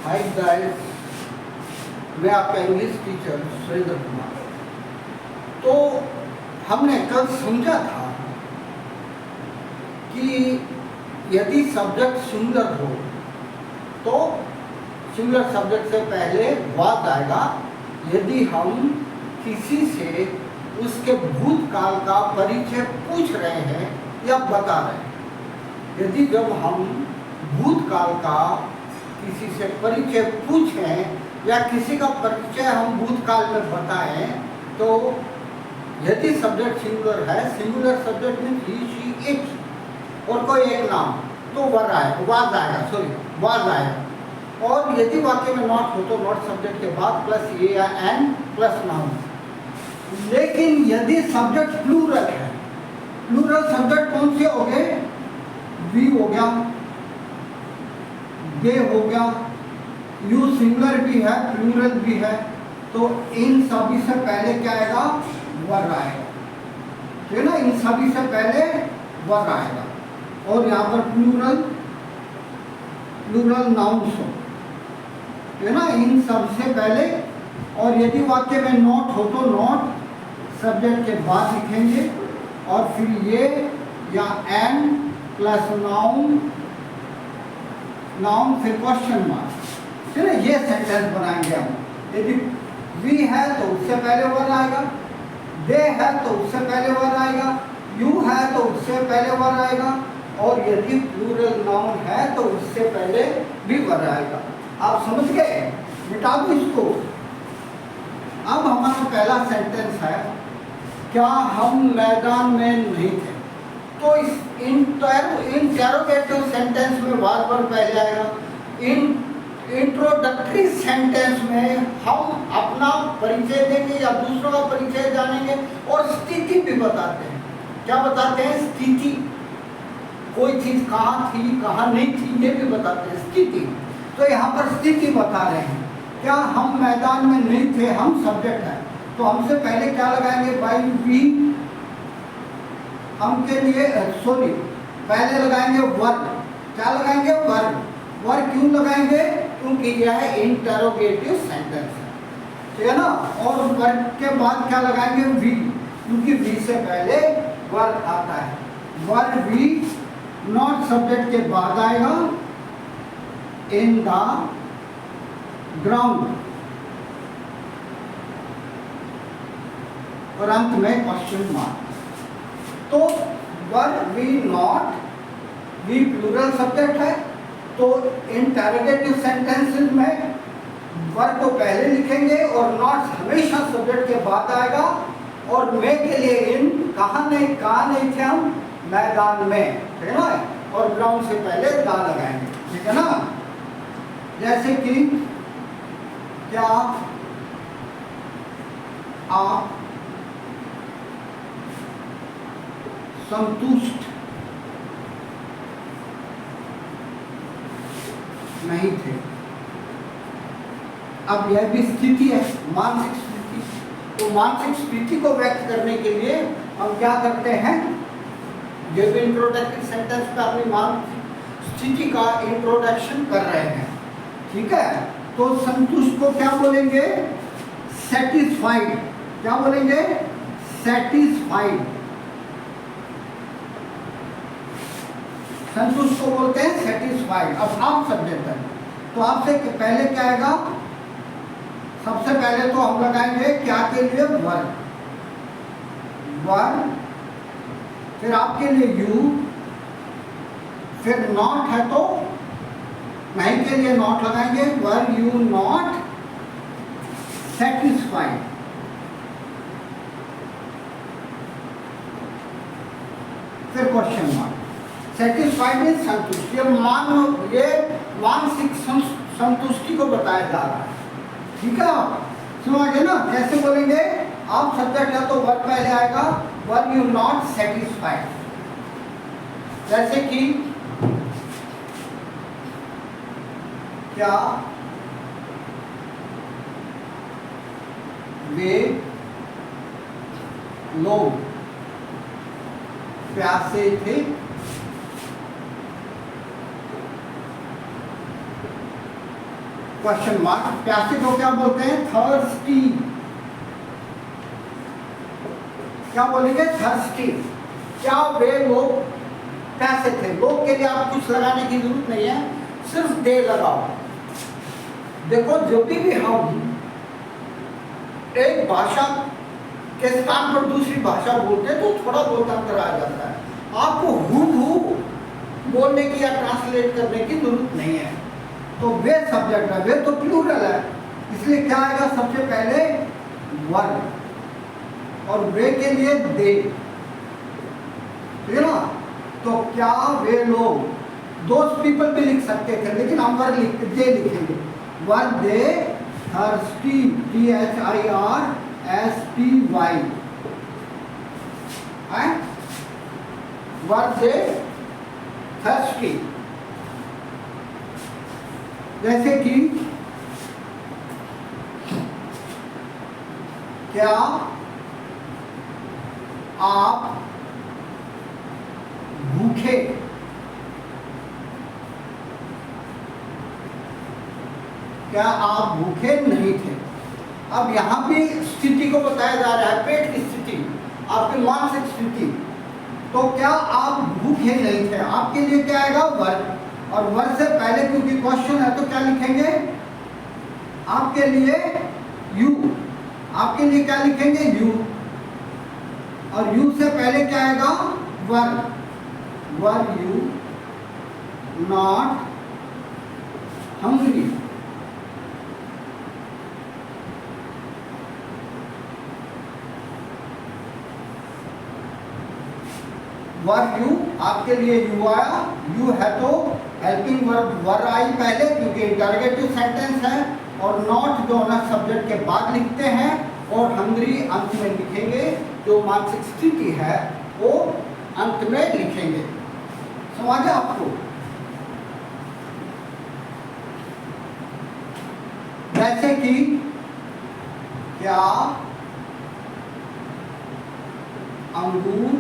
Hi guys, मैं आपका English teacher Surendra Kumar. तो हमने कल समझा था कि यदि सब्जेक्ट सिंगुलर हो तो सिंगुलर सब्जेक्ट से पहले वाज आएगा यदि हम किसी से उसके भूतकाल का परिचय पूछ रहे हैं या बता रहे हैं। यदि जब हम भूतकाल का किसी से परिचय पूछें या किसी का परिचय हम भूतकाल में बताएं, तो यदि सब्जेक्ट सिंगुलर है, singular subject means he, she, it और कोई एक नाम, तो वाज आएगा। और यदि वाक्य में नॉट हो तो नॉट सब्जेक्ट के बाद प्लस ए या एन प्लस नाउन। लेकिन यदि सब्जेक्ट प्लूरल है, प्लूरल सब्जेक्ट कौन से हो गए? वी हो गया, दे हो गया, यू सिंगुलर भी है, प्लूरल भी है, तो इन सभी से पहले क्या आएगा? वर आएगा, ठीक है ना। इन सभी से पहले वर आएगा। और यहाँ पर प्लूरल नाउन्स हो, ठीक है ना, इन सब से पहले। और यदि वाक्य में नॉट हो तो नॉट सब्जेक्ट के बाद लिखेंगे और फिर ये या एन प्लस नाउन फिर क्वेश्चन मार्क, ठीक है। ये सेंटेंस बनाएंगे हम। यदि वी है तो उससे पहले वर आएगा, दे है तो उससे पहले वर आएगा, यू है तो उससे पहले वर आएगा, और यदि प्लूरल नाउन है तो उससे पहले भी वर आएगा। आप समझ गए? मिटा दो इसको। अब हमारा पहला सेंटेंस है, क्या हम मैदान में नहीं थे? तो इस इंटरोगेटिव सेंटेंस में वाज वर्ब पहले आएगा। इंट्रोडक्टरी सेंटेंस में हम अपना परिचय देंगे या दूसरों का परिचय जानेंगे और स्थिति भी बताते हैं। क्या बताते हैं? स्थिति। कोई चीज कहाँ थी, कहाँ नहीं थी, ये भी बताते हैं, स्थिति। तो यहाँ पर स्थिति बता रहे हैं। क्या हम मैदान में नहीं थे, हम सब्जेक्ट है, तो हमसे पहले क्या लगाएंगे? By we. हम के लिए पहले लगाएंगे वर्ब। क्या लगाएंगे? वर्ब। वर्ब क्यों लगाएंगे? क्योंकि यह है इंटरोगेटिव सेंटेंस है, ठीक है ना। और वर्ब के बाद क्या लगाएंगे? वी, क्योंकि वी से पहले वर्ब आता है। वर्ब वी नॉट सब्जेक्ट के बाद आएगा, इन द ग्राउंड, और अंत में क्वेश्चन मार्क। तो verb we not, we plural subject है, तो इंटरोगेटिव सेंटेंसेस में वर्ब को पहले लिखेंगे और नॉट हमेशा सब्जेक्ट के बाद आएगा। और में के लिए इन, कहाँ नहीं थे हम? मैदान में, ठीक है ना। और ग्राउंड से पहले दा लगाएंगे, ठीक है ना। जैसे कि क्या आप संतुष्ट नहीं थे? अब यह भी स्थिति है, मानसिक स्थिति। तो मानसिक स्थिति को व्यक्त करने के लिए हम क्या करते हैं? जब इंट्रोडक्टरी सेंटेंस पे अपनी मानसिक स्थिति का इंट्रोडक्शन कर रहे हैं, ठीक है। तो संतुष्ट को क्या बोलेंगे? सेटिस्फाइड। क्या बोलेंगे? सेटिस्फाइड। संतुष्ट को बोलते हैं सेटिस्फाइड। अब आप सब्जेक्ट है, तो आपसे पहले क्या आएगा? सबसे पहले तो हम लगाएंगे क्या के लिए? वर्ब। वर्ब, फिर आपके लिए यू, फिर नॉट है तो नहीं के लिए नॉट लगाएंगे, वर यू नॉट सेटिस्फाइड। फिर क्वेश्चन मार्क। सेटिस्फाइड मीन्स संतुष्ट। ये मानसिक संतुष्टि को बताया जा रहा है, ठीक है। समझे ना? कैसे बोलेंगे? आप सब्जेक्ट है तो वर्ब पहले आएगा, वर यू नॉट सेटिस्फाइड। जैसे कि क्या वे लोग प्यासे थे? Question mark. प्यासे को क्या बोलते हैं? थर्स्टी। क्या बोलेंगे? थर्स्टी। क्या वे लोग प्यासे थे? लोग के लिए आप कुछ लगाने की जरूरत नहीं है, सिर्फ दे लगाओ। देखो जब भी हम एक भाषा के स्थान पर दूसरी भाषा बोलते हैं तो थोड़ा बहुत अंतर आ जाता है। आपको हूबहू बोलने की या ट्रांसलेट करने की जरूरत नहीं है। तो वे सब्जेक्ट है, वे तो प्लूरल है, इसलिए क्या आएगा सबसे पहले? वन। और वे के लिए दे, ठीक है ना? तो क्या वे लोग, दोस्त पीपल भी लिख सकते थे, लेकिन हम वर दे लिखेंगे। Were they thirsty, THIRSTY, were they thirsty. जैसे कि क्या आप भूखे? क्या आप भूखे नहीं थे? अब यहां भी स्थिति को बताया जा रहा है, पेट की स्थिति, आपकी मानसिक स्थिति। तो क्या आप भूखे नहीं थे, आपके लिए क्या आएगा? वर। और वर से पहले क्योंकि क्वेश्चन है तो क्या लिखेंगे? आपके लिए यू। आपके लिए क्या लिखेंगे? यू। और यू से पहले क्या आएगा? Were. Were you not hungry? Were you, आपके लिए यू आया। यू है तो हेल्पिंग वर्ब वर आई पहले क्योंकि इंटरोगेटिव सेंटेंस है, और नॉट जो ना सब्जेक्ट के बाद लिखते हैं, और हंग्री अंत में लिखेंगे। जो मानसिक स्थिति है वो अंत में लिखेंगे। समझ आया आपको? जैसे कि क्या अंगूर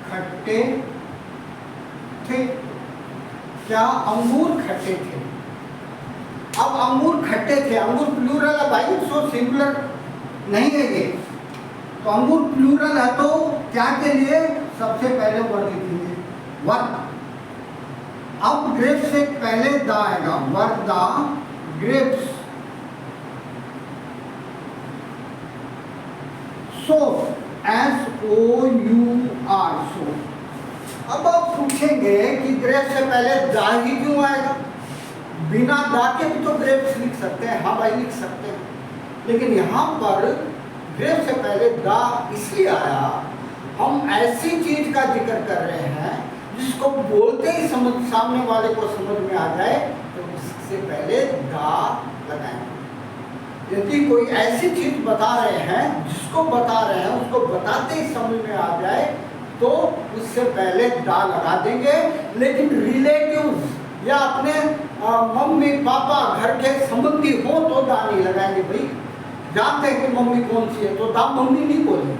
खट्टे थे? क्या अंगूर खट्टे थे? अब अंगूर खट्टे थे, अंगूर प्लूरल है भाई, सो सिंगुलर नहीं है ये। तो अंगूर प्लूरल है तो क्या के लिए सबसे पहले वर्ड लिखेंगे? वर। अब ग्रेप्स से पहले द आएगा, were the grapes. So SOUR, सो। अब आप पूछेंगे कि ग्रेप्स से पहले दा ही क्यों आएगा? बिना दा के भी तो ग्रेप्स लिख सकते हैं। हाँ भाई लिख सकते हैं, लेकिन यहाँ पर ग्रेप्स से पहले दा इसलिए आया, हम ऐसी चीज का जिक्र कर रहे हैं जिसको बोलते ही समझ, सामने वाले को समझ में आ जाए, तो उससे पहले दा लगाएंगे। यदि कोई ऐसी चीज बता रहे हैं, जिसको बता रहे हैं उसको बताते ही समझ में आ जाए, तो उससे पहले दा लगा देंगे। लेकिन रिलेटिव्स या अपने मम्मी पापा घर के संबंधी हो तो दा नहीं लगाएंगे भाई। जानते हैं कि मम्मी कौन सी है तो दा मम्मी नहीं बोलेंगे।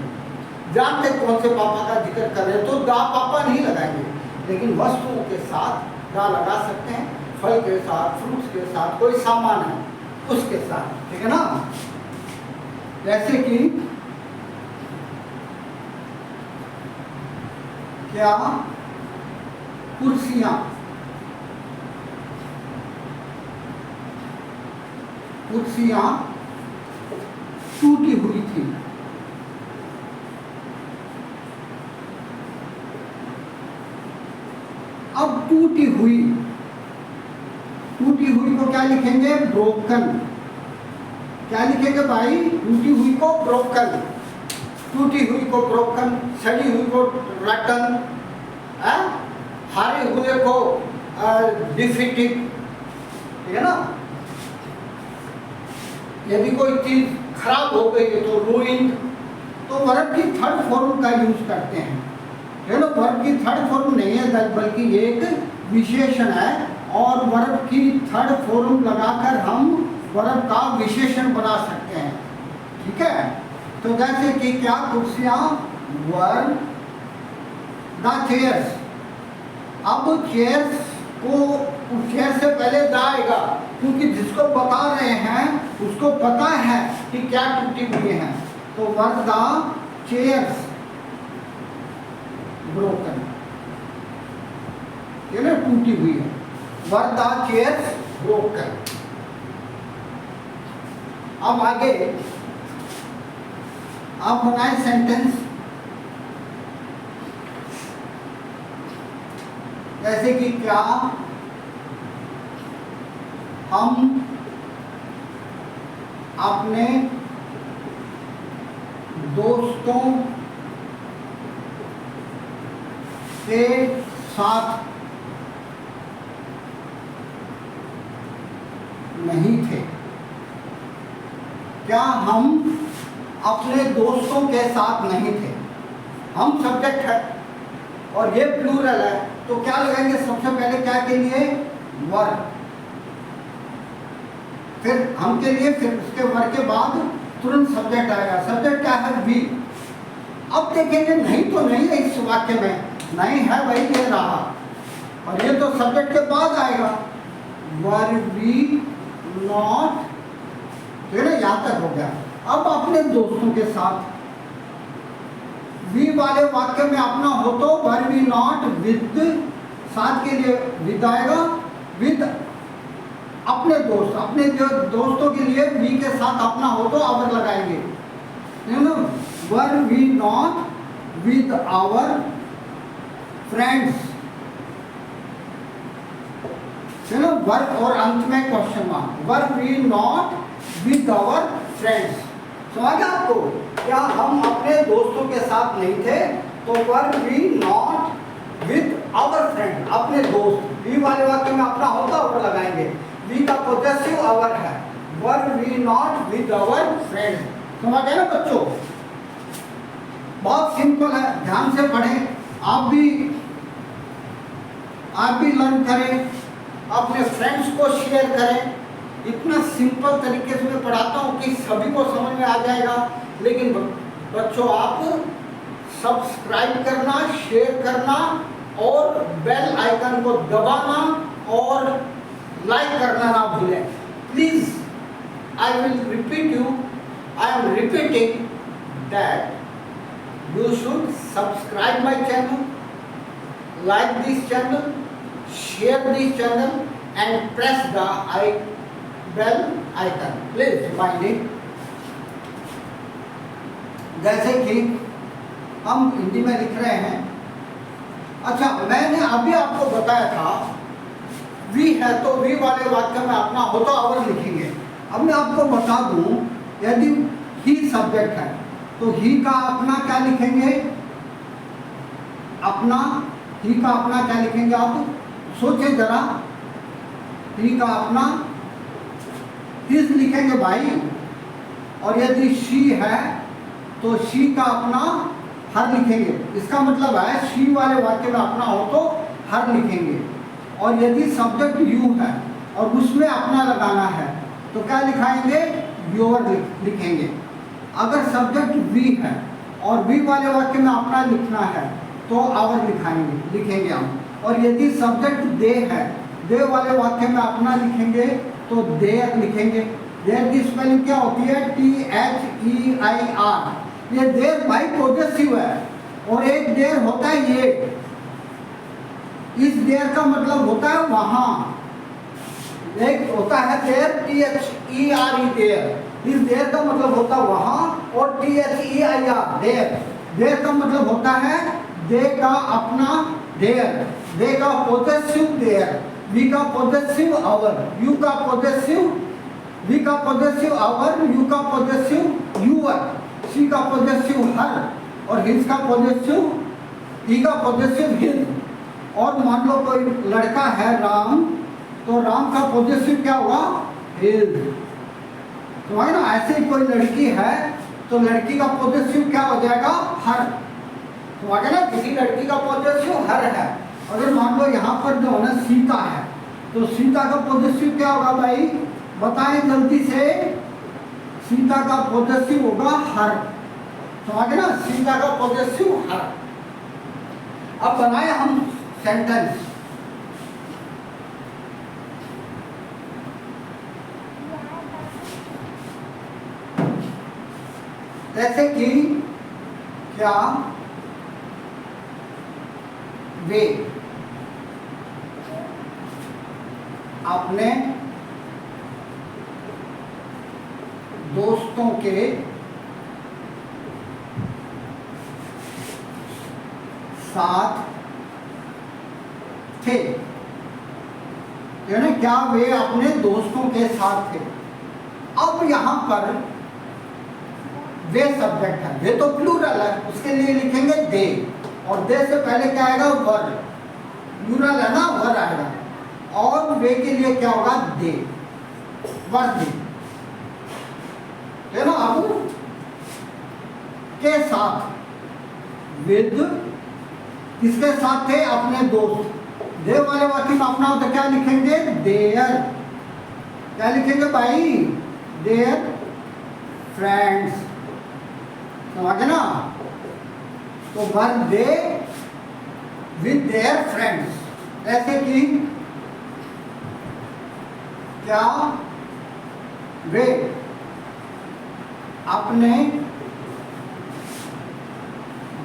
जानते कौन से पापा का जिक्र कर रहे हैं तो दा पापा नहीं लगाएंगे। लेकिन वस्तुओं के साथ दा लगा सकते हैं, फल के साथ, फ्रूट्स के साथ, कोई सामान है उसके साथ, ठीक है ना? जैसे कि क्या कुर्सियां टूटी हुई थी? अब टूटी हुई को क्या लिखेंगे? ब्रोकन। क्या लिखेंगे भाई? टूटी हुई को ब्रोकन। टूटी हुई को ब्रोकन, सड़ी हुई को रटन, हारे हुए को डिफीटेड, ठीक है ना? यदि कोई चीज खराब हो गई है तो रूइंड। तो वर्ब की थर्ड फॉर्म का यूज करते हैं, है ना? वर्ब की थर्ड फॉर्म नहीं है बल्कि ये एक विशेषण है, और वर्ब की थर्ड फॉर्म लगाकर हम वर्ब का विशेषण बना सकते हैं, ठीक है? तो जैसे कि क्या कुर्सियां वर द चेयर्स। अब चेयर्स को चेयर से पहले द आएगा, क्योंकि जिसको बता रहे हैं उसको पता है कि क्या टूटी हुई है। तो वर द चेयर्स ब्रोकन, ये ना टूटी हुई है, वर द चेयर्स ब्रोकन। अब आगे आप बनाए सेंटेंस, जैसे कि क्या हम अपने दोस्तों के साथ नहीं थे। क्या हम अपने दोस्तों के साथ नहीं थे। हम सब्जेक्ट है और ये प्लूरल है, तो क्या लगाएंगे सबसे पहले, क्या के लिए, वर, फिर हम के लिए, फिर उसके वर के बाद तुरंत सब्जेक्ट आएगा। सब्जेक्ट क्या है, वी। अब देखेंगे नहीं तो नहीं है इस वाक्य में, नहीं है वही ये रहा, और ये तो सब्जेक्ट के बाद आएगा, वर वी नॉट, तो ना यहां तक हो गया। अब अपने दोस्तों के साथ, वी वाले वाक्य में अपना हो तो वर वी नॉट विद, साथ के लिए विद आएगा, विद अपने दोस्त, अपने जो दोस्तों के लिए वी के साथ अपना हो तो आवर लगाएंगे, were we not with our friends, चलो वर्क और अंत में question mark, were we not with our friends. समझ गया आपको, क्या हम अपने दोस्तों के साथ नहीं थे, तो were we not with our friend, अपने दोस्त, वी वाले वाक्य में अपना होता ऊपर लगाएंगे, वी का पॉजेसिव आवर है, were we not with our friend. समझ गए ना बच्चों, बहुत सिंपल है, ध्यान से पढ़ें, आप भी लर्न करें, अपने फ्रेंड्स को शेयर करें। इतना सिंपल तरीके से मैं पढ़ाता हूँ कि सभी को समझ में आ जाएगा। लेकिन बच्चों आप सब्सक्राइब करना, शेयर करना और बेल आइकन को दबाना और लाइक करना ना भूलें please. I will repeat you, I am repeating that you should subscribe my channel, like this channel, share this channel and press the bell icon. Please find it. जैसे कि हम हिंदी में लिख रहे हैं, अच्छा मैंने अभी आपको बताया था वी है तो वी वाले वाक्य में अपना हो तो आवर लिखेंगे। अब मैं आपको बता दूं, यदि ही सब्जेक्ट है तो ही का अपना क्या लिखेंगे, अपना ही का अपना क्या लिखेंगे, आप सोचे जरा, ही का अपना हिज लिखेंगे भाई, और यदि शी है तो शी का अपना हर लिखेंगे। इसका मतलब है शी वाले वाक्य में अपना हो तो हर लिखेंगे, और यदि सब्जेक्ट यू है और उसमें अपना लगाना है तो क्या लिखाएंगे, योर लिखेंगे। अगर सब्जेक्ट वी है और वी वाले वाक्य में अपना लिखना है तो आवर लिखेंगे हम, और यदि सब्जेक्ट दे है, दे वाले वाक्य में अपना लिखेंगे तो देयर लिखेंगे। देयर की स्पेलिंग क्या होती है, THEIR। ये देयर भाई पॉजेसिव है, और एक देयर होता है ये, इस देयर का मतलब होता है वहां, एक होता है देयर THERE देयर, इस देयर का मतलब होता है वहां, और THEIR देयर, देयर का मतलब होता है दे का अपना देयर, दे का पॉजेसिव देयर, वी का पॉजेसिव आवर, यू का पॉजेसिव, वी का पॉजेसिव आवर, यू का पॉजेसिव यूअर, सी का पॉजेसिव हर, और हिज का पॉजेसिव, ही का पॉजेसिव हिज। और मान लो कोई लड़का है राम, तो राम का पॉजेसिव क्या होगा, हिज। तो है ना, ऐसे ही कोई लड़की है तो लड़की का पॉजेसिव क्या हो जाएगा, हर। तो आगे ना, किसी लड़की का पॉजेसिव हर है। अगर मान लो यहाँ पर जो है ना सीता है, तो सीता का पॉजेसिव क्या होगा भाई, बताएं जल्दी से, सीता का पॉजेसिव होगा हर। तो आगे ना, सीता का पॉजेसिव हर। अब बनाए हम सेंटेंस, जैसे कि क्या वे अपने दोस्तों के साथ थे, यानी क्या वे अपने दोस्तों के साथ थे। अब यहां पर वे सब्जेक्ट है, वे तो प्लूरल है, उसके लिए लिखेंगे दे, और दे से पहले क्या आएगा वर, प्लूरल है ना, वर आएगा, और वे के लिए क्या होगा दे, वर दे, है ना। अब के साथ, विद किसके साथ थे, अपने दोस्त। दे वाले वाक्य में अपना हो तो क्या लिखेंगे देयर, क्या लिखेंगे भाई, देयर फ्रेंड्स, समझे ना। तो वर दे विद देयर फ्रेंड्स, ऐसे कि क्या वे अपने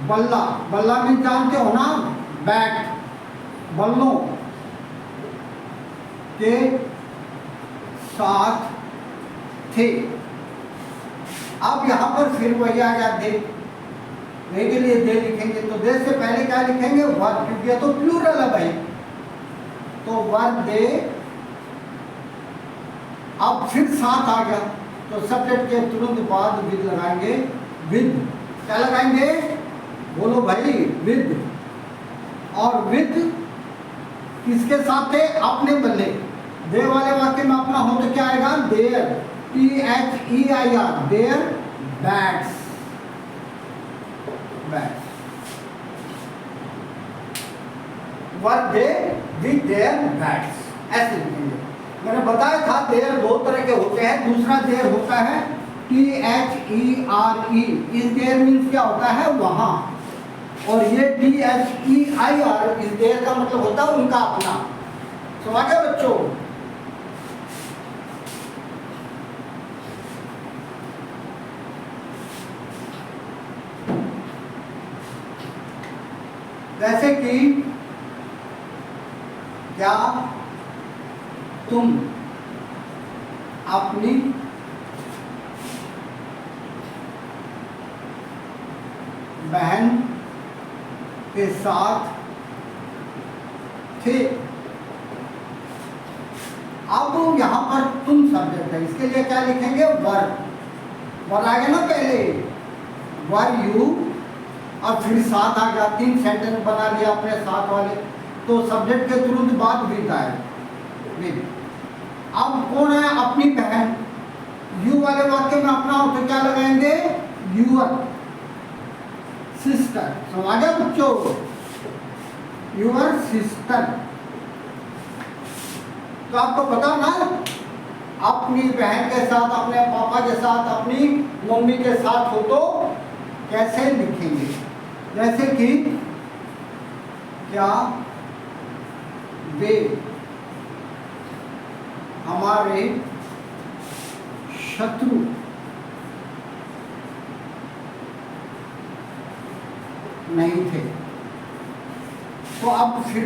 बल्ला, बल्ला भी जानते हो ना, बैट, बल्लों के साथ थे। अब यहां पर फिर वही आ गया दे, वे के लिए दे लिखेंगे, तो दे से पहले क्या लिखेंगे वर, क्योंकि ये तो प्लूरल है भाई, तो वर दे। अब फिर साथ आ गया, तो सब्जेक्ट के तुरंत बाद विद लगाएंगे, विद क्या लगाएंगे, बोलो भाई, विद। और विद किसके साथ थे, अपने बल्ले। दे वाले वाक्य में अपना हो तो क्या आएगा their, THEIR, their bats, bats, were they with their bats, ऐसे लिखेंगे। मैंने बताया था देयर दो तरह के होते हैं, दूसरा देयर होता है THERE, इस देयर मीन्स क्या होता है वहां, और ये THEIR इस देयर का मतलब होता है उनका अपना। समझ गए बच्चों। जैसे कि क्या तुम अपनी बहन के साथ थे। अब यहां पर तुम सब्जेक्ट है, इसके लिए क्या लिखेंगे वर, वर आ गया ना पहले, वर यू, और फिर साथ आ गया, 3 सेंटेंस बना लिया अपने साथ वाले, तो सब्जेक्ट के तुरंत बाद विद आए, विद। अब कौन है, अपनी बहन, यू वाले वाक्य में अपना हो तो क्या लगाएंगे यूर सिस्टर, समझा बच्चों, यूर सिस्टर। तो आपको पता ना, अपनी बहन के साथ, अपने पापा के साथ, अपनी मम्मी के साथ हो तो कैसे लिखेंगे। जैसे कि क्या वे हमारे शत्रु नहीं थे। तो अब फिर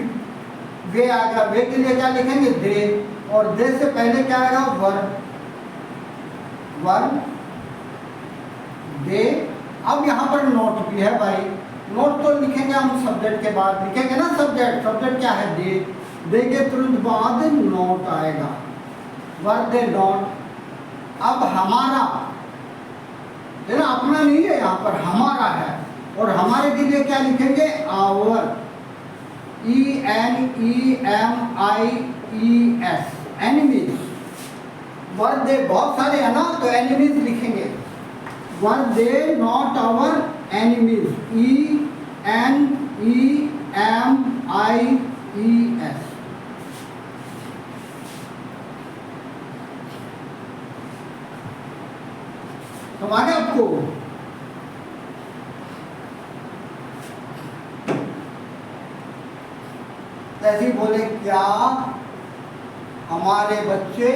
वे आएगा, वे के लिए क्या लिखेंगे दे, और दे से पहले क्या आएगा वर, वर दे। अब यहां पर नोट भी है भाई, नोट तो लिखेंगे हम सब्जेक्ट के बाद, लिखेंगे ना सब्जेक्ट, सब्जेक्ट क्या है दे, दे के तुरंत बाद नोट आएगा, वर दे नोट। अब हमारा है ना, अपना नहीं है, यहाँ पर हमारा है, और हमारे के लिए क्या लिखेंगे our, ENEMIES, enemies. Were they बहुत सारे है ना, तो एनिमीज लिखेंगे, were they not our enemies, ENEMIES। समझ गए आपको। ऐसे बोले क्या हमारे बच्चे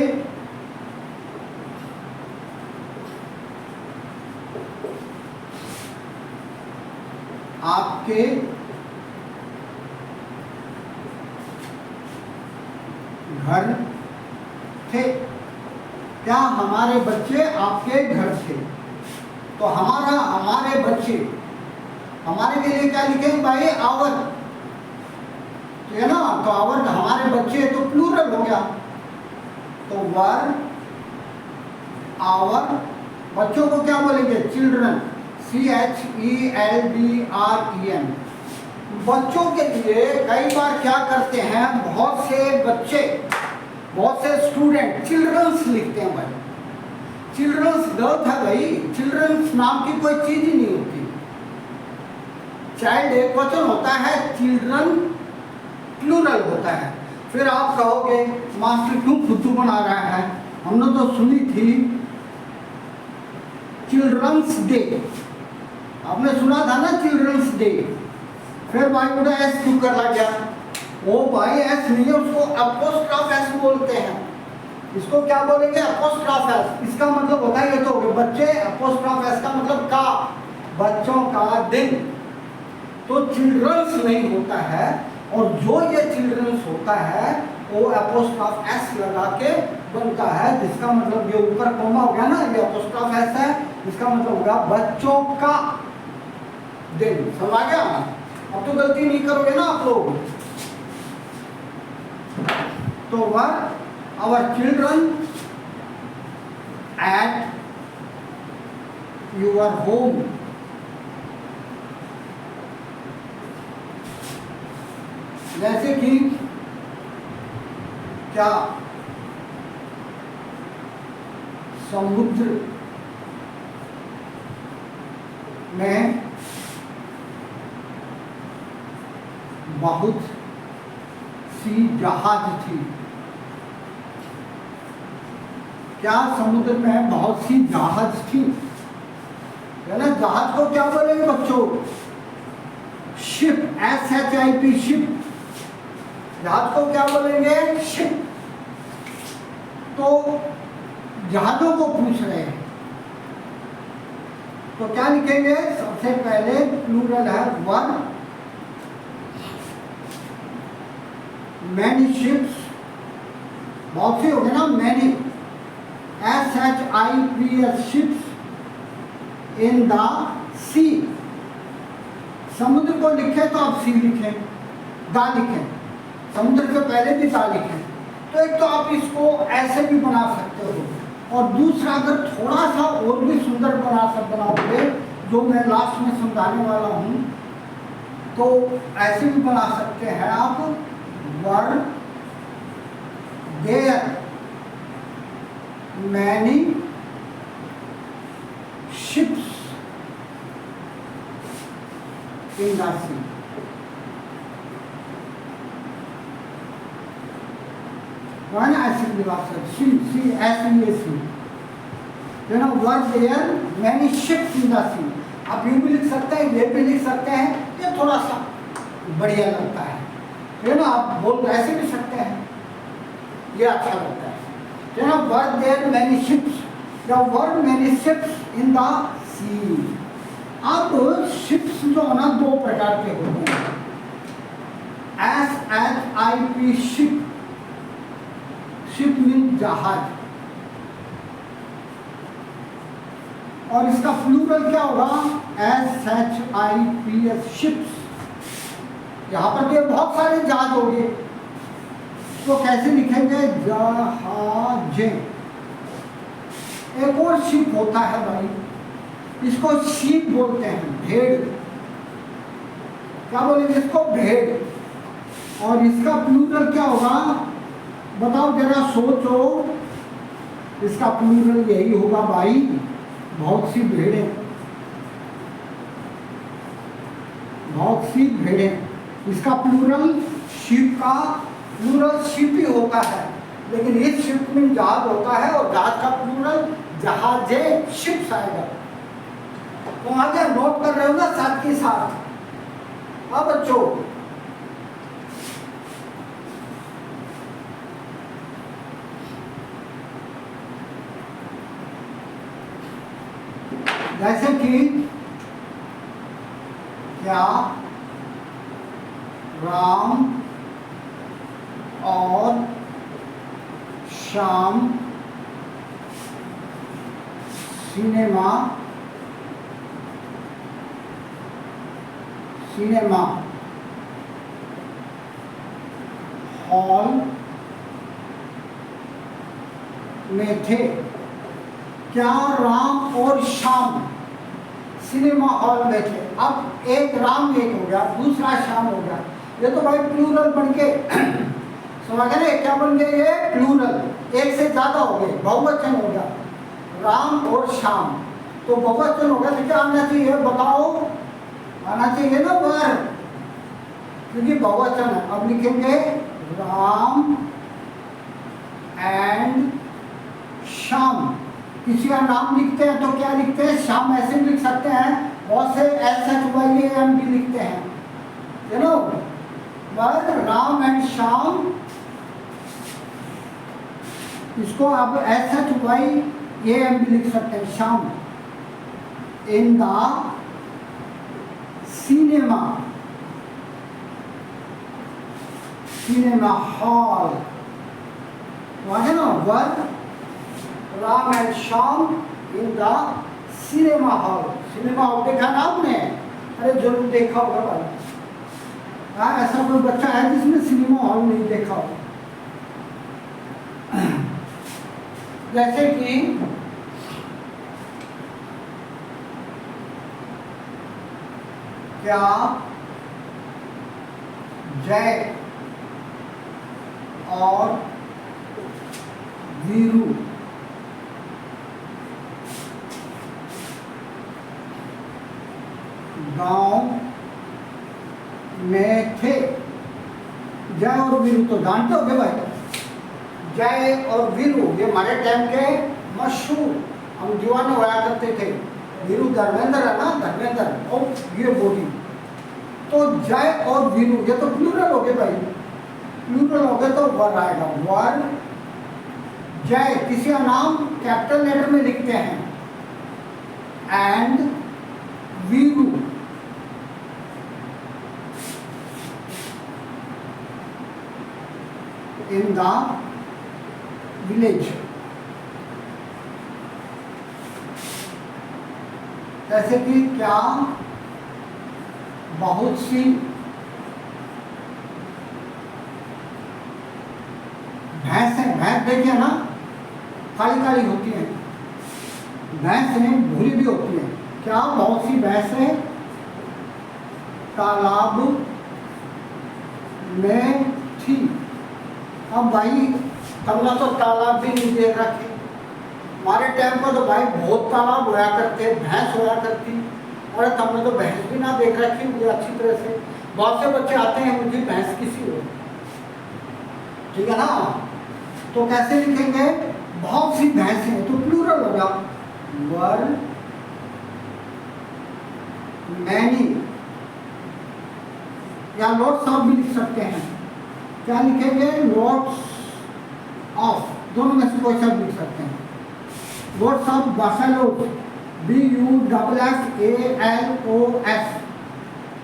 आपके घर थे। क्या हमारे बच्चे आपके घर थे? तो हमारे बच्चे, हमारे के लिए क्या लिखेंगे भाई? आवर, ठीक है ना? तो आवर हमारे बच्चे तो प्लूरल हो गया, तो वर आवर। बच्चों को क्या बोलेंगे? Children, CHELDREN। बच्चों के लिए कई बार क्या करते हैं, बहुत से बच्चे, बहुत से स्टूडेंट चिल्ड्रंस लिखते हैं भाई। चिल्ड्रंस गलत है भाई, चिल्ड्रंस नाम की कोई चीज ही नहीं होती। चाइल्ड एक वचन होता है, चिल्ड्रन प्लूरल होता है। फिर आप कहोगे मास्टर क्यों फुद्दू बना रहा है? हमने तो सुनी थी चिल्ड्रंस डे, आपने सुना था ना चिल्ड्रंस डे। फिर भाई उन्हें एस क्यों कर लग गया? ओ भाई एस नहीं है, उसको अपोस्ट्रोफ एस बोलते हैं। इसको क्या बोलेंगे? Apostrophe S. इसका मतलब होता है, ये तो बच्चे, अपोस्ट्रोफ एस का मतलब का, बच्चों का दिन। तो चिल्ड्रंस नहीं होता है, और जो ये चिल्ड्रंस होता है वो अपोस्ट्रोफ एस लगा के बनता है, जिसका मतलब ये ऊपर कोमा हो गया ना, ये अपोस्ट्रोफ एस है, इसका मतलब होगा बच्चों का दिन। समझ गया? अब तो गलती नहीं करोगे ना आप लोग। तो were our children at your home. जैसे कि क्या समुद्र में बहुत सी जहाज थी? क्या समुद्र में बहुत सी जहाज थी? है ना? जहाज को क्या बोलेंगे बच्चों? Ship, SHIP, ship. जहाज को क्या बोलेंगे? शिप। तो जहाजों को पूछ रहे हैं, तो क्या लिखेंगे? सबसे पहले प्लूरल है वन, मैनी शिप्स, बहुत सी हो गए ना, many, SHIPS, ships in the sea. समुद्र को लिखे तो आप सी लिखें, दा लिखें, समुद्र से पहले भी दा लिखें। तो एक तो आप इसको ऐसे भी बना सकते हो, और दूसरा अगर थोड़ा सा और भी सुंदर बनाओगे, जो मैं लास्ट में समझाने वाला हूँ, तो ऐसे भी बना सकते हैं आप। Were there many ships in the sea. ऐसे many ships in the sea. आप यूं भी लिख सकते हैं, ये भी लिख सकते हैं, ये थोड़ा सा बढ़िया लगता है ना? आप बोल ऐसे भी सकते हैं, ये अच्छा लगता है ना? वर देयर मैनी शिप्स, या were many ships in the sea. अब शिप्स जो है ना, दो प्रकार के होते हैं। SHIP, शिप, शिप मीन जहाज, और इसका प्लूरल क्या होगा? SHIPS, ships. यहाँ पर भी बहुत सारे जहाज हो गए, तो कैसे लिखेंगे? जहाजे। एक और शिप होता है भाई, इसको शीप बोलते हैं, भेड़। क्या बोलेंगे इसको? भेड़। और इसका प्लूरल क्या होगा? बताओ जरा, सोचो। इसका प्लूरल यही होगा भाई, बहुत सी भेड़ें, बहुत सी भेड़ें। इसका प्लूरल शिप का प्लूरल शिप ही होता है, लेकिन इस शिप में जहाज होता है, और जहाज का प्लूरल जहाजे, शिप्स आएगा। तो आगे नोट कर रहे हो ना साथ के साथ? अब बच्चों जैसे कि क्या राम और श्याम सिनेमा हॉल में थे? क्या राम और श्याम सिनेमा हॉल में थे? अब एक राम एक हो गया, दूसरा श्याम हो गया, ये तो भाई प्लूरल बन के समझ गए? क्या बन गए ये? प्लूरल, एक से ज्यादा हो गए, बहुवचन हो गया, राम और श्याम। तो बहुवचन हो गया तो क्या आना चाहिए बताओ? आना चाहिए ना वर, क्योंकि बहुवचन है। अब लिखेंगे राम एंड श्याम। किसी का नाम लिखते हैं तो क्या लिखते हैं? श्याम ऐसे भी लिख सकते हैं, बहुत से SHYAM भी लिखते हैं, यू नो। पर राम एंड श्याम, इसको आप SHYAM भी लिख सकते हैं, Shyam in the cinema hall. वहाँ है ना were, Ram and Shyam in the cinema hall. Cinema hall देखा ना आपने? अरे जरूर देखा होगा भाई। हाँ, ऐसा कोई बच्चा है जिसने सिनेमा हॉल नहीं देखा हो? जैसे कि क्या जय और वीरू गांव में थे? जय और वीरू तो जानते हो भाई, जय और वीरू ये हमारे टाइम के मशहूर हम दीवाने हुआ करते थे। वीरू धर्मेंद्र है ना, धर्मेंद्र और ये बोली। तो जय और वीरू ये तो प्लूरल हो गए भाई, प्लूरल हो गए तो वर आएगा, वर। जय किसी का नाम कैपिटल लेटर में लिखते हैं, and Veeru in the village. जैसे कि क्या बहुत सी भैंसें, भैंस देखिए ना काली काली होती हैं, भैंसें भूरी भी होती हैं। क्या बहुत सी भैंसें तालाब में थी? अब भाई हमने तो तालाब भी नहीं देख रखे, हमारे टाइम पर तो भाई बहुत तालाब होया करते, भैंस होया करती। और हमने तो भैंस भी ना देख रखी मुझे अच्छी तरह से। बहुत से बच्चे आते हैं मुझे भैंस किसी हो, ठीक है ना? तो कैसे लिखेंगे? बहुत सी भैंसें हैं तो प्लूरल होगा, वर मैनी, या लॉट्स ऑफ भी लिख सकते हैं। क्या लिखेंगे? लॉट्स ऑफ, दोनों में से कोई सा लिख सकते हैं। Lots of buffaloes, BUFFALOS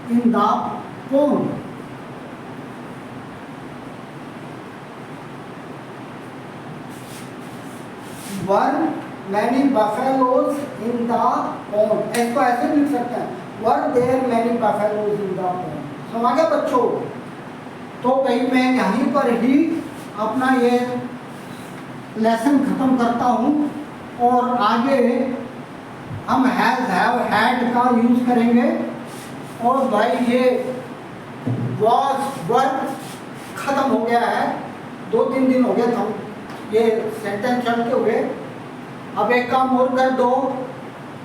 in the pond। Were many buffaloes in the pond। इसको ऐसे लिख सकते हैं, were there many buffaloes in the pond। समझ गए बच्चों? तो भाई मैं यहीं पर ही अपना ये लेसन खत्म करता हूँ, और आगे हम हैज, हैव, हैड का यूज करेंगे। और भाई ये वॉज, वर्क खत्म हो गया है, 2-3 दिन हो गए हम ये सेंटेंस चलते हुए। अब एक काम और कर दो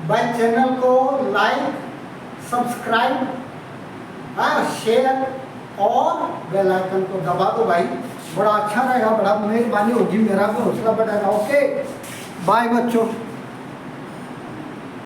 भाई, चैनल को लाइक, सब्सक्राइब, शेयर और बेल आइकन को दबा दो भाई, बड़ा अच्छा रहेगा, बड़ा मेहरबानी होगी, मेरा भी हौसला बढ़ेगा। ओके बाय बच्चों।